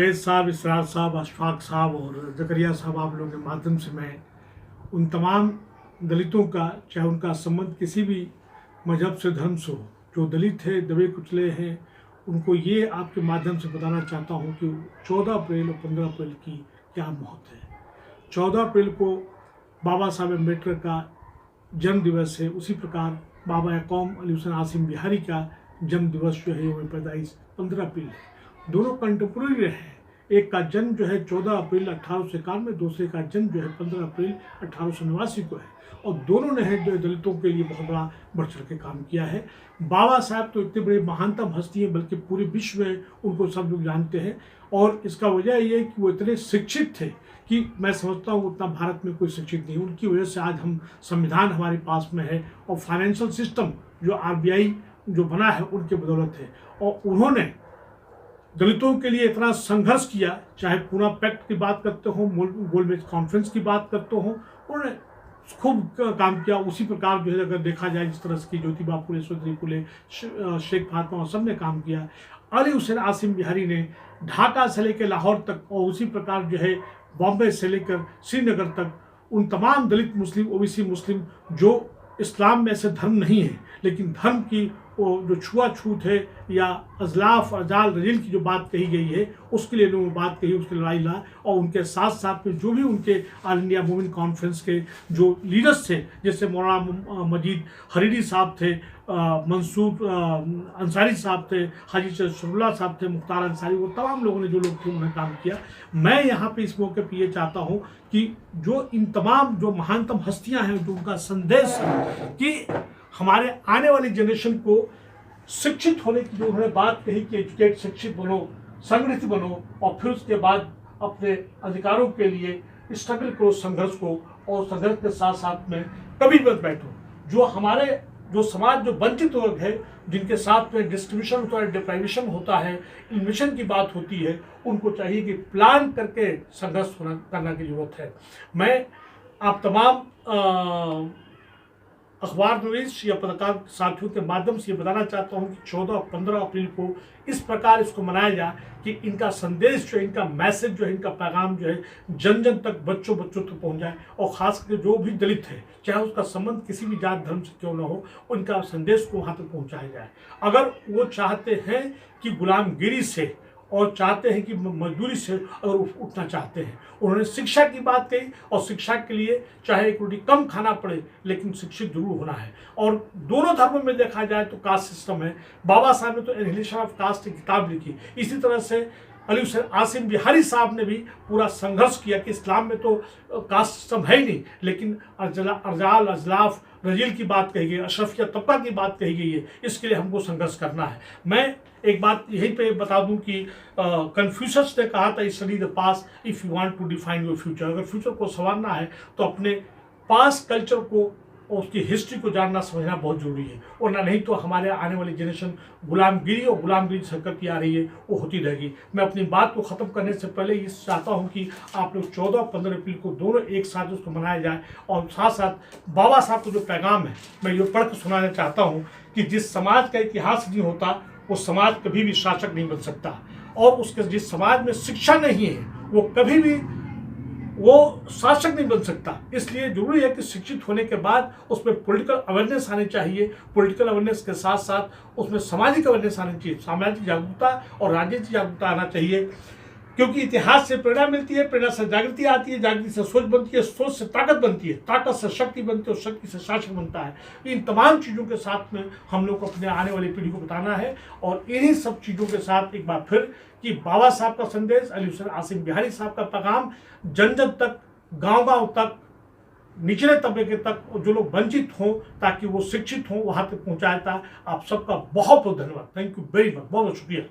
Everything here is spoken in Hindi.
जावेद साहब, इसरार साहब, अशफाक साहब और ज़करिया साहब, आप लोगों के माध्यम से मैं उन तमाम दलितों का, चाहे उनका संबंध किसी भी मजहब से, धर्म से हो, जो दलित है, दबे कुचले हैं, उनको ये आपके माध्यम से बताना चाहता हूँ कि 14 अप्रैल और 15 अप्रैल की क्या मौत है। 14 अप्रैल को बाबा साहब अम्बेडकर का जन्म दिवस है, उसी प्रकार बाबा यकूम अली हुसैन आसिम बिहारी का जन्म दिवस जो है वो पैदाइश 15 अप्रैल है। दोनों कंटेम्प्रेरी हैं। एक का जन्म जो है 14 अप्रैल 1891 में, दूसरे का जन्म जो है 15 अप्रैल 1889 को है, और दोनों ने है जो दलितों के लिए बहुत बड़ा बढ़ चढ़ के काम किया है। बाबा साहब तो इतने बड़े महानतम हस्ती हैं, बल्कि पूरे विश्व में उनको सब लोग जानते हैं, और इसका वजह ये है कि वो इतने शिक्षित थे कि मैं समझता हूँ उतना भारत में कोई शिक्षित नहीं। उनकी वजह से आज हम संविधान हमारे पास में है, और फाइनेंशियल सिस्टम जो RBI जो बना है उनके बदौलत है। और उन्होंने दलितों के लिए इतना संघर्ष किया, चाहे पूना पैक्ट की बात करते हो, गोलमेज कॉन्फ्रेंस की बात करते हो, उन्होंने खूब काम किया। उसी प्रकार जो है अगर देखा जाए जिस तरह की ज्योतिबा फुले, सावित्री फुले, शेख फातिमा सब ने काम किया। अली हुसैन आसिम बिहारी ने ढाका से लेकर लाहौर तक, और उसी प्रकार जो है बॉम्बे से लेकर श्रीनगर तक, उन तमाम दलित मुस्लिम, OBC मुस्लिम जो इस्लाम में ऐसे धर्म नहीं है, लेकिन धर्म की वो जो छुआछूत है या अजलाफ अजाल रजील की जो बात कही गई है, उसके लिए लोगों बात कही, उसकी लड़ाई ला। और उनके साथ साथ में जो भी उनके ऑल इंडिया मूवमेंट कॉन्फ्रेंस के जो लीडर्स थे, जैसे मौलाना मजीद हरीरी साहब थे, मंसूर अंसारी साहब थे, हाजी शफीउल्लाह साहब थे, मुख्तार अंसारी, वो तमाम लोगों ने जो लोग थे उन्होंने काम किया। मैं यहाँ पे इस मौके पर ये चाहता हूँ कि जो इन तमाम जो महानतम हस्तियाँ हैं, जो उनका संदेश है कि हमारे आने वाली जनरेशन को शिक्षित होने की जो उन्होंने बात कही कि एजुकेट, शिक्षित बनो, संगठित बनो, और फिर उसके बाद अपने अधिकारों के लिए स्ट्रगल करो, संघर्ष को, और संघर्ष के साथ साथ में कभी मत बैठो। जो हमारे जो समाज जो वंचित वर्ग है, जिनके साथ में डिस्ट्रीब्यूशन होता है, डिप्राइवेशन होता है, इन्वेशन की बात होती है, उनको चाहिए कि प्लान करके संघर्ष करना की जरूरत है। मैं आप तमाम अखबार नवीस या पत्रकार साथियों के माध्यम से ये बताना चाहता हूँ कि 14 और 15 अप्रैल को इस प्रकार इसको मनाया जाए कि इनका संदेश जो है, इनका मैसेज जो है, इनका पैगाम जो है जन जन तक, बच्चों तक पहुँच जाए। और ख़ास करके जो भी दलित है, चाहे उसका संबंध किसी भी जात धर्म से क्यों ना हो, उनका संदेश को वहाँ तक पहुँचाया जाए। अगर वो चाहते हैं कि गुलामगिरी से, और चाहते हैं कि मजदूरी से अगर उठना चाहते हैं, उन्होंने शिक्षा की बात कही, और शिक्षा के लिए चाहे एक रोटी कम खाना पड़े, लेकिन शिक्षित जरूर होना है। और दोनों धर्मों में देखा जाए तो कास्ट सिस्टम है। बाबा साहब ने तो एनिहिलेशन ऑफ कास्ट की किताब लिखी। इसी तरह से अली हुसैन आसिम बिहारी साहब ने भी पूरा संघर्ष किया कि इस्लाम में तो कास्ट सिस्टम है ही नहीं, लेकिन अरजाल, अजलाफ, रजील की बात कही गई, अशरफिया तबका की बात कही गई है। इसके लिए हमको संघर्ष करना है। मैं एक बात यहीं पे बता दूं कि कन्फ्यूशस ने कहा था, study the past if you want to define your future. अगर फ्यूचर को संवारना है तो अपने पास्ट कल्चर को और उसकी हिस्ट्री को जानना समझना बहुत जरूरी है, वरना नहीं तो हमारे आने वाली जनरेशन गुलामगिरी और गुलामगिरी सरकत की आ रही है, वो होती रहेगी। मैं अपनी बात को ख़त्म करने से पहले ये चाहता हूँ कि आप लोग 14 और 15 अप्रैल को दोनों एक साथ उसको मनाया जाए, और साथ साथ बाबा साहब का जो पैगाम है मैं ये पढ़ कर सुनाना चाहता हूँ कि जिस समाज का इतिहास नहीं होता, वो समाज कभी भी शासक नहीं बन सकता, और उसके जिस समाज में शिक्षा नहीं है, वो कभी भी वो शासक नहीं बन सकता। इसलिए जरूरी है कि शिक्षित होने के बाद उसमें पॉलिटिकल अवेयरनेस आनी चाहिए। पॉलिटिकल अवेयरनेस के साथ साथ उसमें सामाजिक अवेयरनेस आनी चाहिए, सामाजिक जागरूकता और राजनीतिक जागरूकता आना चाहिए, क्योंकि इतिहास से प्रेरणा मिलती है, प्रेरणा से जागृति आती है, जागृति से सोच बनती है, सोच से ताकत बनती है, ताकत से शक्ति बनती है, और शक्ति से शासक बनता है। इन तमाम चीज़ों के साथ में हम लोग को अपने आने वाली पीढ़ी को बताना है। और इन्हीं सब चीज़ों के साथ एक बार फिर कि बाबा साहब का संदेश, अली हुसैन आसिम बिहारी साहब का पैगाम जन जन तक, गाँव तक, निचले तबके तक, और जो लोग वंचित हों ताकि वो शिक्षित हों, वहाँ तक पहुँचाया था। आप सबका बहुत बहुत धन्यवाद। थैंक यू वेरी मच, बहुत बहुत शुक्रिया।